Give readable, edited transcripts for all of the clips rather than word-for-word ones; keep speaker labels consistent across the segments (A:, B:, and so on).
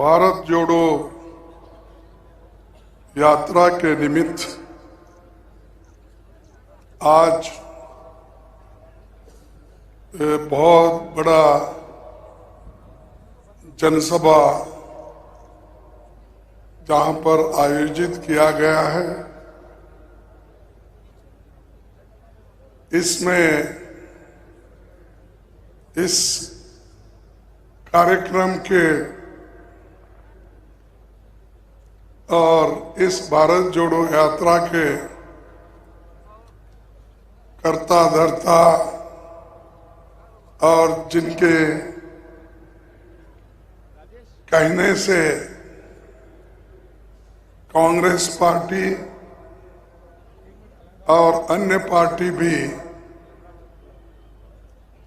A: भारत जोड़ो यात्रा के निमित्त आज बहुत बड़ा जनसभा जहां पर आयोजित किया गया है, इसमें इस कार्यक्रम के और इस भारत जोड़ो यात्रा के कर्ता धर्ता और जिनके कहने से कांग्रेस पार्टी और अन्य पार्टी भी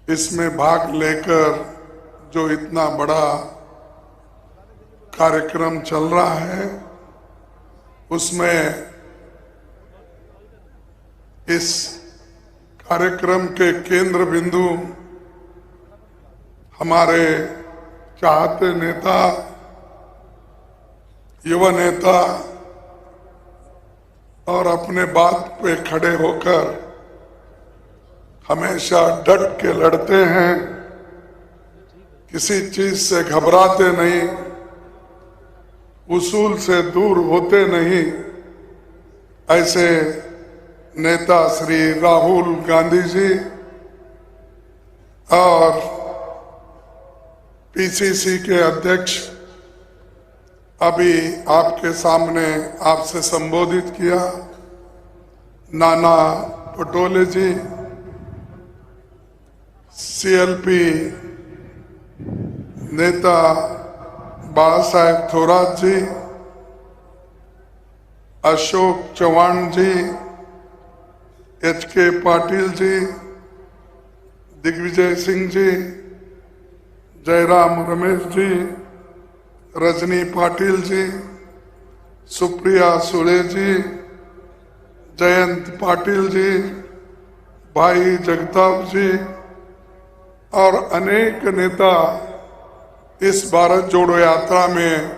A: इसमें भाग लेकर जो इतना बड़ा कार्यक्रम चल रहा है, उसमें इस कार्यक्रम के केंद्र बिंदु हमारे चाहते नेता, युवा नेता और अपने बात पे खड़े होकर हमेशा डट के लड़ते हैं, किसी चीज से घबराते नहीं, उसूल से दूर होते नहीं, ऐसे नेता श्री राहुल गांधी जी और पीसीसी के अध्यक्ष अभी आपके सामने आपसे संबोधित किया, नाना पटोले जी, सीएलपी नेता बाला साहेब थोराट जी, अशोक चौहान जी, एचके पाटिल जी, दिग्विजय सिंह जी, जयराम रमेश जी, रजनी पाटिल जी, सुप्रिया सुले जी, जयंत पाटिल जी, भाई जगताप जी और अनेक नेता इस भारत जोड़ो यात्रा में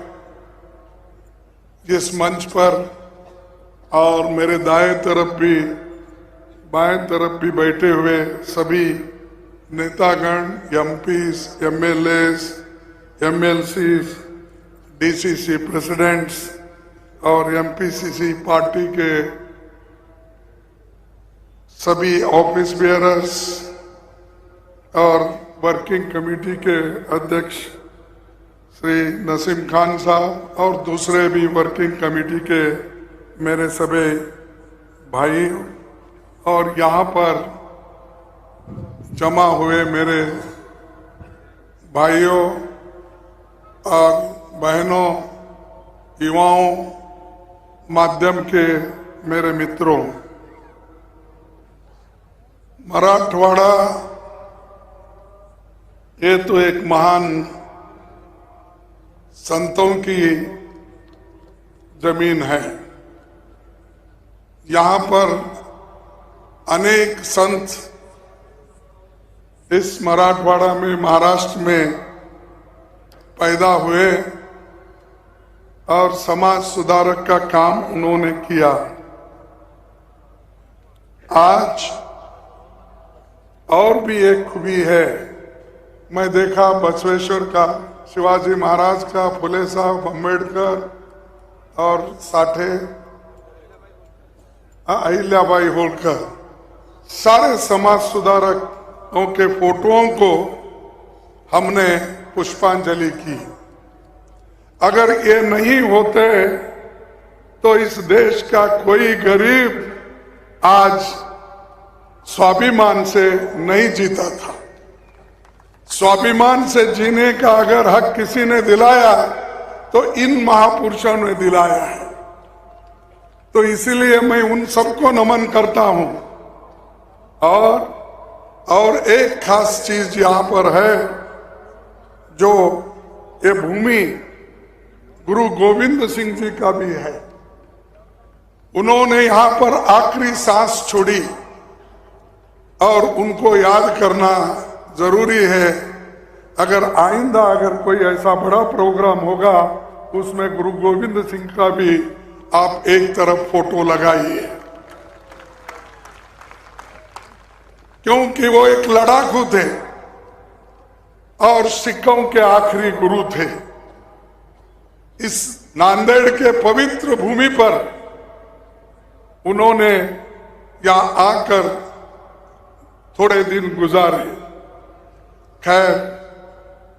A: इस मंच पर और मेरे दाएं तरफ भी बाएं तरफ भी बैठे हुए सभी नेतागण, MPs, MLAs, MLCs, DCC presidents और एमपीसीसी पार्टी के सभी ऑफिस बेयरर्स और वर्किंग कमेटी के अध्यक्ष श्री नसीम खान साहब और दूसरे भी वर्किंग कमेटी के मेरे सभी भाई और यहाँ पर जमा हुए मेरे भाइयों और बहनों, युवाओं, माध्यम के मेरे मित्रों, मराठवाड़ा ये तो एक महान संतों की जमीन है। यहाँ पर अनेक संत इस मराठवाड़ा में, महाराष्ट्र में पैदा हुए और समाज सुधारक का काम उन्होंने किया। आज और भी एक खूबी है, मैं देखा बसवेश्वर का, शिवाजी महाराज का, फुले साहब, अम्बेडकर और साठे अहिल्याबाई होलकर, सारे समाज सुधारकों के फोटोओं को हमने पुष्पांजलि की। अगर ये नहीं होते तो इस देश का कोई गरीब आज स्वाभिमान से नहीं जीता था। स्वाभिमान से जीने का अगर हक किसी ने दिलाया तो इन महापुरुषों ने दिलाया है। तो इसीलिए मैं उन सबको नमन करता हूं। और एक खास चीज यहां पर है, जो ये भूमि गुरु गोविंद सिंह जी का भी है। उन्होंने यहां पर आखिरी सांस छोड़ी और उनको याद करना जरूरी है। अगर आइंदा अगर कोई ऐसा बड़ा प्रोग्राम होगा उसमें गुरु गोविंद सिंह का भी आप एक तरफ फोटो लगाइए, क्योंकि वो एक लड़ाकू थे और सिखों के आखिरी गुरु थे। इस नांदेड़ के पवित्र भूमि पर उन्होंने यहां आकर थोड़े दिन गुजारे। खैर,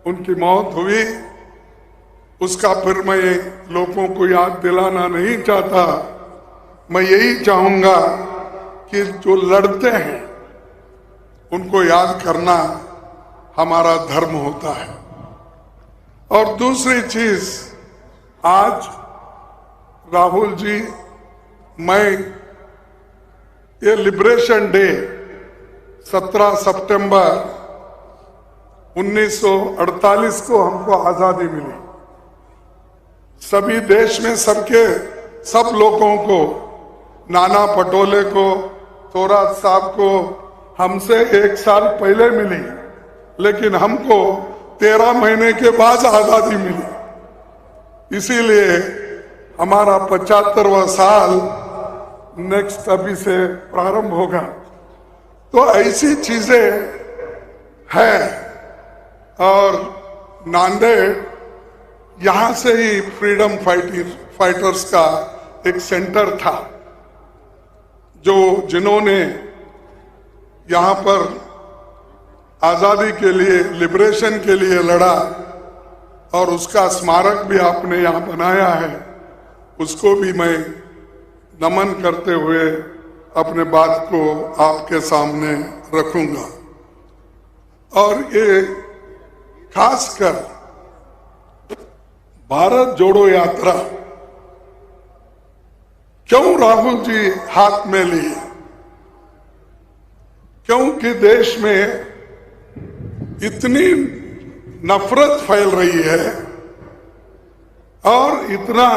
A: उनकी मौत हुई, उसका फिर मैं लोगों को याद दिलाना नहीं चाहता। मैं यही चाहूंगा कि जो लड़ते हैं उनको याद करना हमारा धर्म होता है। और दूसरी चीज, आज राहुल जी, मैं ये लिबरेशन डे 17 सितंबर 1948 को हमको आजादी मिली। सभी देश में सब लोगों को, नाना पटोले को, थोराट साहब को हमसे 1 साल पहले मिली, लेकिन हमको 13 महीने के बाद आजादी मिली। इसीलिए हमारा 75वां साल नेक्स्ट अभी से प्रारंभ होगा। तो ऐसी चीजें हैं। और नांदेड़, यहां से ही फ्रीडम फाइटर्स का एक सेंटर था, जिन्होंने यहां पर आजादी के लिए, लिबरेशन के लिए लड़ा, और उसका स्मारक भी आपने यहां बनाया है। उसको भी मैं नमन करते हुए अपने बात को आपके सामने रखूंगा। और ये खासकर भारत जोड़ो यात्रा क्यों राहुल जी हाथ में लिए? क्योंकि देश में इतनी नफरत फैल रही है और इतना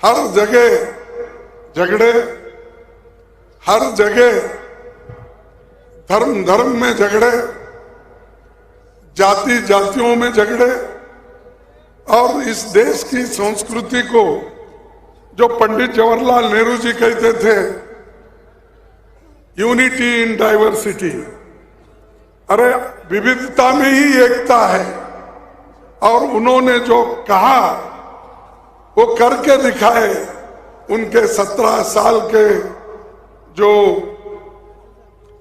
A: हर जगह झगड़े, हर जगह धर्म में झगड़े, जातियों में झगड़े, और इस देश की संस्कृति को, जो पंडित जवाहरलाल नेहरू जी कहते थे, यूनिटी इन डाइवर्सिटी, अरे विविधता में ही एकता है। और उन्होंने जो कहा वो करके दिखाए। उनके 17 साल के जो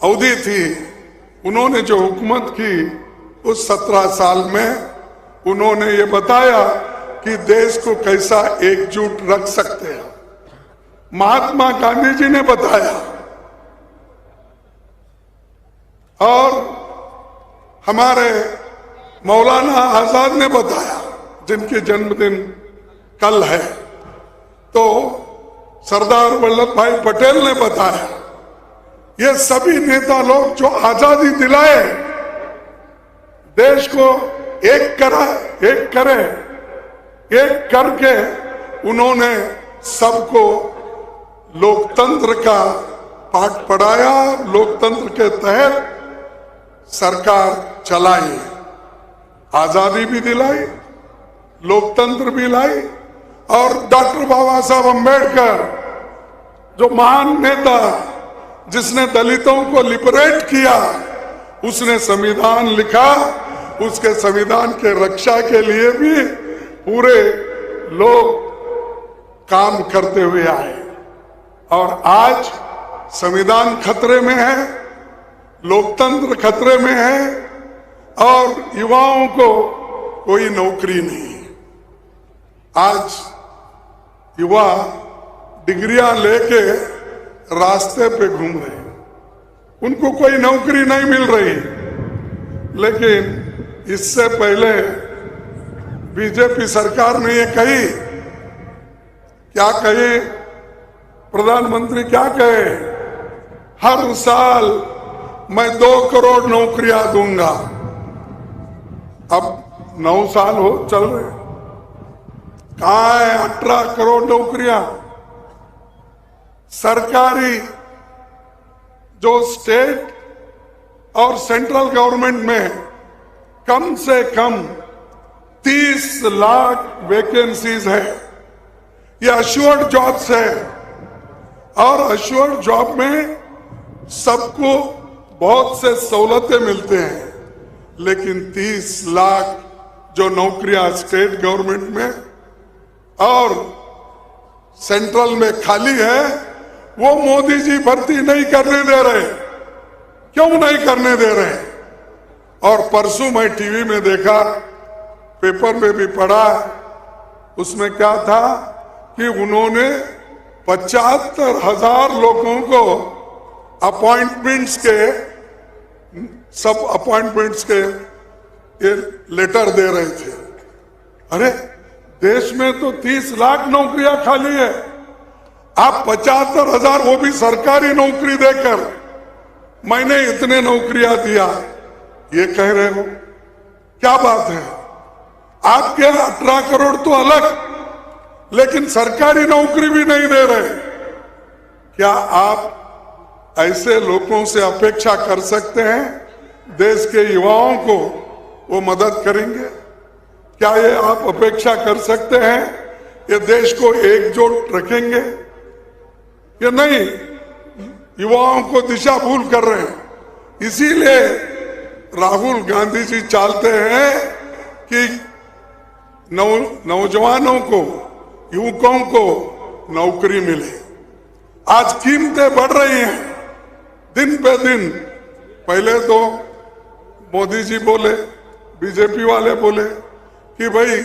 A: अवधि थी, उन्होंने जो हुकूमत की, उस 17 साल में उन्होंने ये बताया कि देश को कैसा एकजुट रख सकते हैं। महात्मा गांधी जी ने बताया, और हमारे मौलाना आजाद ने बताया, जिनके जन्मदिन कल है। तो सरदार वल्लभ भाई पटेल ने बताया। ये सभी नेता लोग जो आजादी दिलाए, देश को एक करके उन्होंने सबको लोकतंत्र का पाठ पढ़ाया। लोकतंत्र के तहत सरकार चलाई, आजादी भी दिलाई, लोकतंत्र भी लाई। और डॉक्टर बाबा साहब अम्बेडकर, जो महान नेता, जिसने दलितों को लिबरेट किया, उसने संविधान लिखा। उसके संविधान के रक्षा के लिए भी पूरे लोग काम करते हुए आए। और आज संविधान खतरे में है, लोकतंत्र खतरे में है, और युवाओं को कोई नौकरी नहीं। आज युवा डिग्रियां लेके रास्ते पे घूम रहे हैं, उनको कोई नौकरी नहीं मिल रही। लेकिन इससे पहले बीजेपी सरकार ने ये कही, क्या कही, प्रधानमंत्री क्या कहे, हर साल मैं 2 करोड़ नौकरियां दूंगा। अब 9 साल हो चल रहे, कहां है 18 करोड़ नौकरियां? सरकारी जो स्टेट और सेंट्रल गवर्नमेंट में कम से कम 30 लाख वैकेंसीज है। ये अश्योर्ड जॉब्स है और अश्योर्ड जॉब में सबको बहुत से सहूलतें मिलते हैं, लेकिन 30 लाख जो नौकरियां स्टेट गवर्नमेंट में और सेंट्रल में खाली है, वो मोदी जी भर्ती नहीं करने दे रहे। क्यों नहीं करने दे रहे? और परसों मैं टीवी में देखा, पेपर में भी पढ़ा, उसमें क्या था कि उन्होंने 75,000 लोगों को अपॉइंटमेंट्स के, सब अपॉइंटमेंट्स के ये लेटर दे रहे थे। अरे देश में तो 30 लाख नौकरियां खाली है, आप 75,000 वो भी सरकारी नौकरी देकर मैंने इतने नौकरियां दिया, ये कह रहे हो? क्या बात है? आपके 18 करोड़ तो अलग, लेकिन सरकारी नौकरी भी नहीं दे रहे। क्या आप ऐसे लोगों से अपेक्षा कर सकते हैं देश के युवाओं को वो मदद करेंगे? क्या ये आप अपेक्षा कर सकते हैं ये देश को एकजुट रखेंगे? ये नहीं, युवाओं को दिशा भूल कर रहे हैं। इसीलिए राहुल गांधी जी चाहते हैं कि नौजवानों को, युवकों को नौकरी मिले। आज कीमतें बढ़ रही हैं दिन पे दिन। पहले तो मोदी जी बोले, बीजेपी वाले बोले कि भाई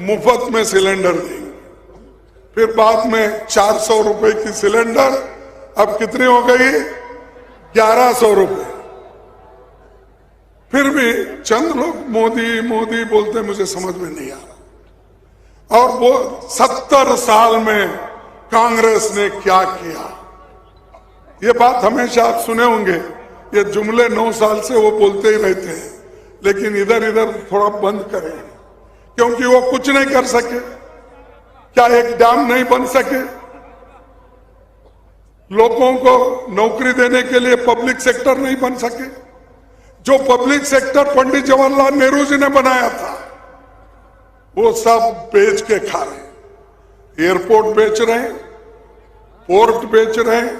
A: मुफ्त में सिलेंडर देंगे, फिर बाद में 400 रुपए की सिलेंडर अब कितनी हो गई? 1100 रुपए। फिर भी चंद लोग मोदी मोदी बोलते, मुझे समझ में नहीं आ रहा। और वो 70 साल में कांग्रेस ने क्या किया, ये बात हमेशा आप सुने होंगे। ये जुमले 9 साल से वो बोलते ही रहते हैं, लेकिन इधर इधर थोड़ा बंद करें, क्योंकि वो कुछ नहीं कर सके। क्या एक डैम नहीं बन सके? लोगों को नौकरी देने के लिए पब्लिक सेक्टर नहीं बन सके? जो पब्लिक सेक्टर पंडित जवाहरलाल नेहरू जी ने बनाया था, वो सब बेच के खा रहे हैं। एयरपोर्ट बेच रहे हैं, पोर्ट बेच रहे हैं,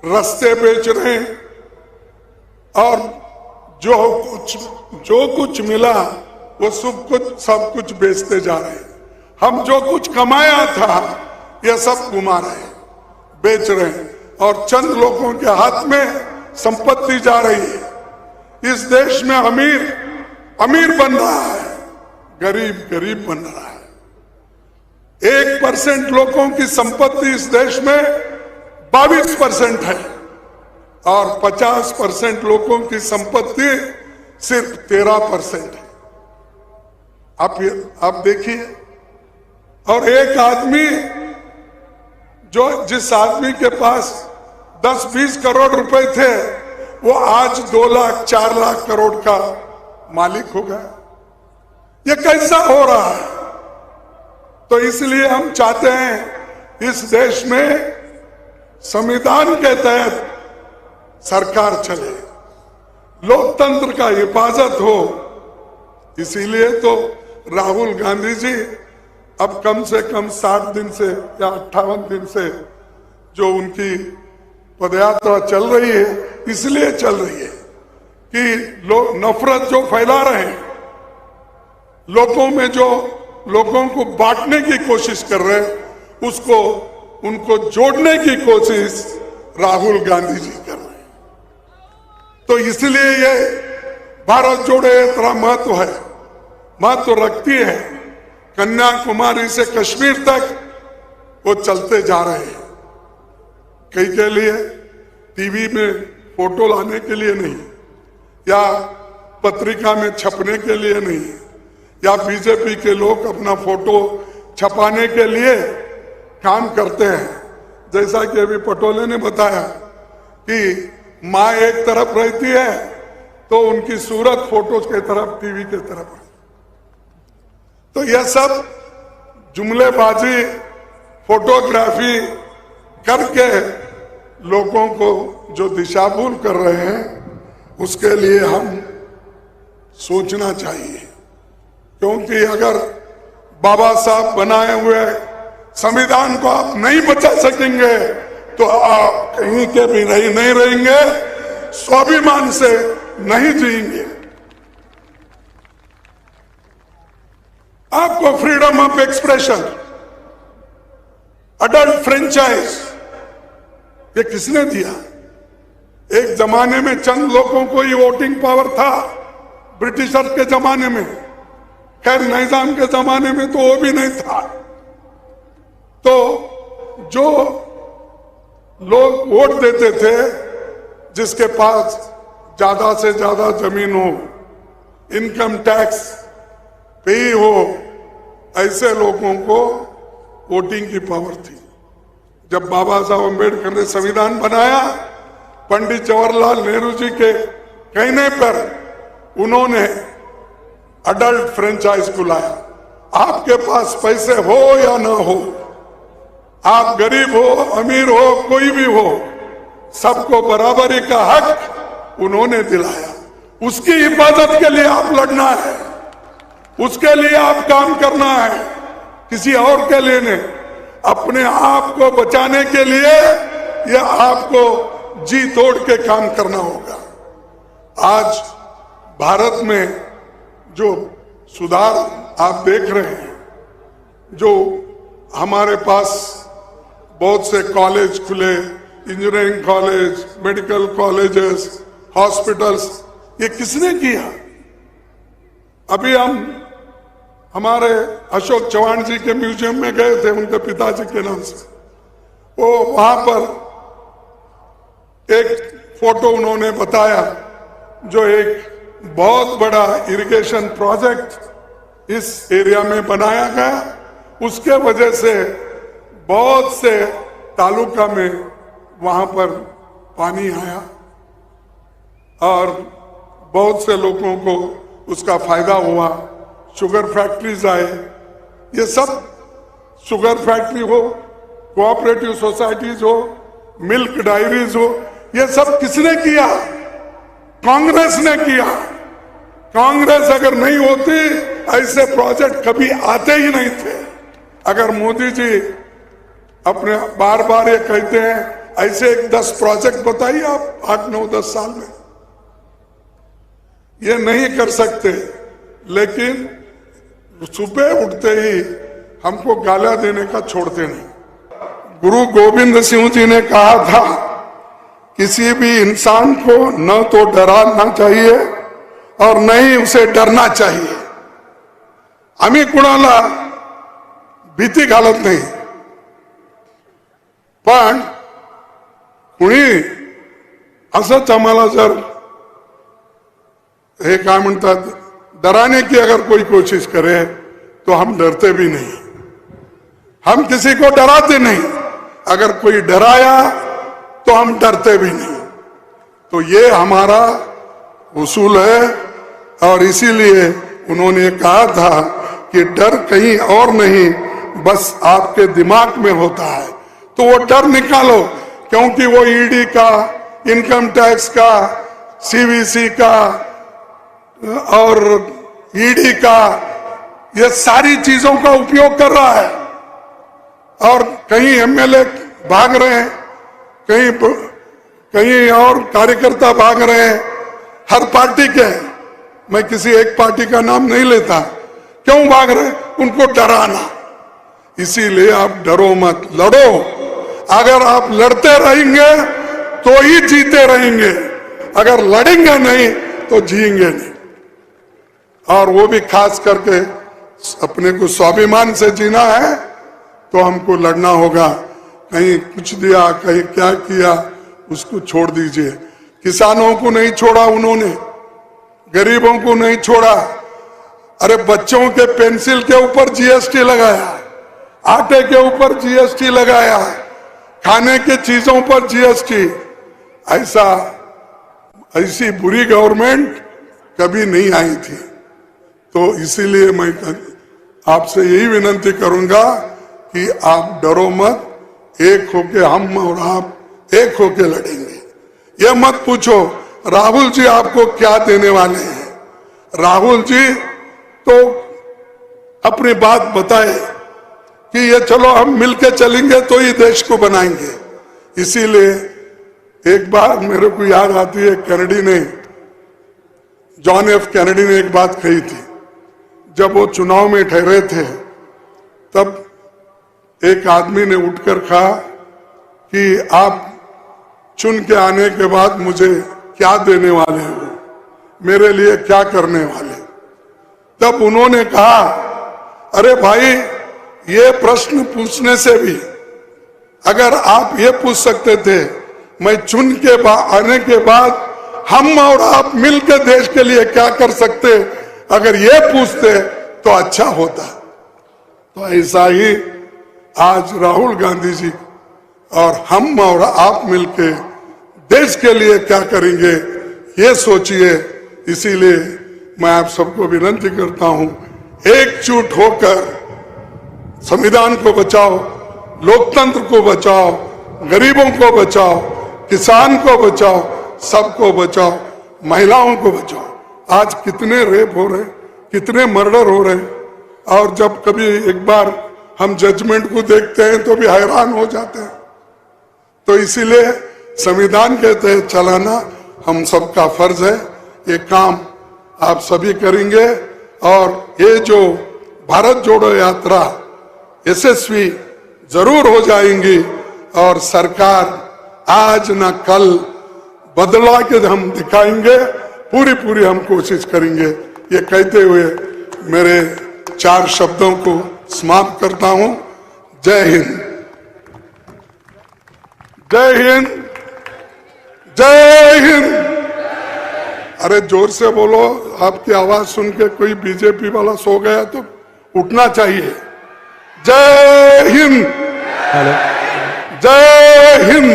A: रास्ते बेच रहे हैं, और जो कुछ मिला वो सब कुछ बेचते जा रहे हैं। हम जो कुछ कमाया था ये सब घुमा रहे हैं, बेच रहे हैं, और चंद लोगों के हाथ में संपत्ति जा रही है। इस देश में अमीर अमीर बन रहा है, गरीब गरीब बन रहा है। 1% लोगों की संपत्ति इस देश में 22% है, और 50% लोगों की संपत्ति सिर्फ 13% है। आप देखिए। और एक आदमी, जिस आदमी के पास 10-20 करोड़ रुपए थे, वो आज 2 लाख 4 लाख करोड़ का मालिक हो गया। ये कैसा हो रहा है? तो इसलिए हम चाहते हैं इस देश में संविधान के तहत सरकार चले, लोकतंत्र का हिफाजत हो। इसीलिए तो राहुल गांधी जी अब कम से कम 60 दिन से या 58 दिन से जो उनकी पदयात्रा चल रही है, इसलिए चल रही है कि लोग नफरत जो फैला रहे हैं, लोगों में जो लोगों को बांटने की कोशिश कर रहे हैं, उनको जोड़ने की कोशिश राहुल गांधी जी कर रहे हैं। तो इसलिए ये भारत जोड़ो यात्रा महत्व रखती है। कन्याकुमारी से कश्मीर तक वो चलते जा रहे हैं। कई के लिए टीवी में फोटो लाने के लिए नहीं, या पत्रिका में छपने के लिए नहीं, या बीजेपी के लोग अपना फोटो छपाने के लिए काम करते हैं। जैसा कि अभी पटोले ने बताया कि माँ एक तरफ रहती है तो उनकी सूरत फोटो के तरफ, टीवी के तरफ। तो यह सब जुमलेबाजी, फोटोग्राफी करके लोगों को जो दिशा भूल कर रहे हैं, उसके लिए हम सोचना चाहिए, क्योंकि अगर बाबा साहब बनाए हुए संविधान को आप नहीं बचा सकेंगे तो आप कहीं के भी नहीं रहेंगे, स्वाभिमान से नहीं जिएंगे। आपको freedom of expression, adult franchise, ये किसने दिया? एक जमाने में चंद लोगों को ही वोटिंग पावर था, ब्रिटिशर के जमाने में। खैर निजाम के जमाने में तो वो भी नहीं था। तो जो लोग वोट देते थे, जिसके पास ज्यादा से ज्यादा जमीन हो, इनकम टैक्स पे हो, ऐसे लोगों को वोटिंग की पावर थी। जब बाबा साहब अम्बेडकर ने संविधान बनाया, पंडित जवाहरलाल नेहरू जी के कहने पर उन्होंने अडल्ट फ्रेंचाइज को लाया। आपके पास पैसे हो या ना हो, आप गरीब हो अमीर हो कोई भी हो, सबको बराबरी का हक उन्होंने दिलाया। उसकी हिफाजत के लिए आप लड़ना है, उसके लिए आप काम करना है, किसी और के लिए नहीं। अपने आप को बचाने के लिए या आपको जी तोड़ के काम करना होगा। आज भारत में जो सुधार आप देख रहे हैं, जो हमारे पास बहुत से कॉलेज खुले, engineering college, medical colleges, hospitals, ये किसने किया? अभी हम हमारे अशोक चौहान जी के म्यूजियम में गए थे, उनके पिताजी के नाम से। वो वहां पर एक फोटो उन्होंने बताया, जो एक बहुत बड़ा इरिगेशन प्रोजेक्ट इस एरिया में बनाया गया। उसके वजह से बहुत से तालुका में वहां पर पानी आया और बहुत से लोगों को उसका फायदा हुआ। शुगर फैक्ट्रीज आए, ये सब शुगर फैक्ट्री हो, कोऑपरेटिव सोसाइटीज हो, मिल्क डायरीज हो, ये सब किसने किया? कांग्रेस ने किया। कांग्रेस अगर नहीं होती, ऐसे प्रोजेक्ट कभी आते ही नहीं थे। अगर मोदी जी अपने बार बार ये कहते हैं, ऐसे 10 प्रोजेक्ट बताइए आप 8, 9, 10 साल में, ये नहीं कर सकते। लेकिन सुबह उठते ही हमको गालियां देने का छोड़ते नहीं। गुरु गोविंद सिंह जी ने कहा था, किसी भी इंसान को न तो डराना चाहिए और न ही उसे डरना चाहिए। आम्ही कुणाला भीती घालत नाही, पण कुणी असंच आम्हाला जर हे काय म्हणतात डराने की अगर कोई कोशिश करे तो हम डरते भी नहीं, हम किसी को डराते नहीं। अगर कोई डराया तो हम डरते भी नहीं। तो ये हमारा उसूल है और इसीलिए उन्होंने कहा था कि डर कहीं और नहीं, बस आपके दिमाग में होता है। तो वो डर निकालो, क्योंकि वो ईडी का, इनकम टैक्स का, सीवीसी का और ईडी का, ये सारी चीजों का उपयोग कर रहा है। और कहीं एमएलए भाग रहे हैं, कहीं और कार्यकर्ता भाग रहे हैं, हर पार्टी के। मैं किसी एक पार्टी का नाम नहीं लेता। क्यों भाग रहे? उनको डराना। इसीलिए आप डरो मत, लड़ो। अगर आप लड़ते रहेंगे तो ही जीते रहेंगे, अगर लड़ेंगे नहीं तो जिएंगे नहीं। और वो भी खास करके अपने को स्वाभिमान से जीना है तो हमको लड़ना होगा। कहीं कुछ दिया, कहीं क्या किया, उसको छोड़ दीजिए। किसानों को नहीं छोड़ा उन्होंने, गरीबों को नहीं छोड़ा। अरे बच्चों के पेंसिल के ऊपर जीएसटी लगाया, आटे के ऊपर जीएसटी लगाया, खाने के चीजों पर जीएसटी। ऐसी बुरी गवर्नमेंट कभी नहीं आई थी। तो इसीलिए मैं आपसे यही विनती करूंगा कि आप डरो मत, एक होके हम और आप एक होके लड़ेंगे। ये मत पूछो राहुल जी आपको क्या देने वाले हैं। राहुल जी तो अपनी बात बताए कि ये चलो हम मिलके चलेंगे तो ही देश को बनाएंगे। इसीलिए एक बार मेरे को याद आती है, कैनेडी ने, जॉन एफ कैनेडी ने एक बात कही थी। जब वो चुनाव में ठहरे थे तब एक आदमी ने उठकर कहा कि आप चुन के आने के बाद मुझे क्या देने वाले हो, मेरे लिए क्या करने वाले। तब उन्होंने कहा, अरे भाई, ये प्रश्न पूछने से भी अगर आप ये पूछ सकते थे मैं चुन के आने के बाद हम और आप मिलकर देश के लिए क्या कर सकते, अगर ये पूछते तो अच्छा होता। तो ऐसा ही आज राहुल गांधी जी और हम और आप मिलके देश के लिए क्या करेंगे ये सोचिए। इसीलिए मैं आप सबको विनती करता हूं, एकजुट होकर संविधान को बचाओ, लोकतंत्र को बचाओ, गरीबों को बचाओ, किसान को बचाओ, सबको बचाओ, महिलाओं को बचाओ। आज कितने रेप हो रहे, कितने मर्डर हो रहे, और जब कभी एक बार हम जजमेंट को देखते हैं तो भी हैरान हो जाते हैं। तो इसीलिए संविधान के तहत चलाना हम सबका फर्ज है। ये काम आप सभी करेंगे और ये जो भारत जोड़ो यात्रा यशस्वी जरूर हो जाएंगी और सरकार आज न कल बदला के हम दिखाएंगे, पूरी हम कोशिश करेंगे। ये कहते हुए मेरे 4 शब्दों को समाप्त करता हूं। जय हिंद, जय हिंद, जय हिंद। अरे जोर से बोलो, आपकी आवाज सुन के कोई बीजेपी वाला सो गया तो उठना चाहिए। जय हिंद, जय हिंद,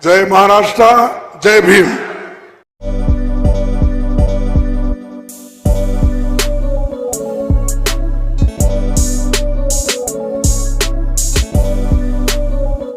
A: जय महाराष्ट्र, जय भीम।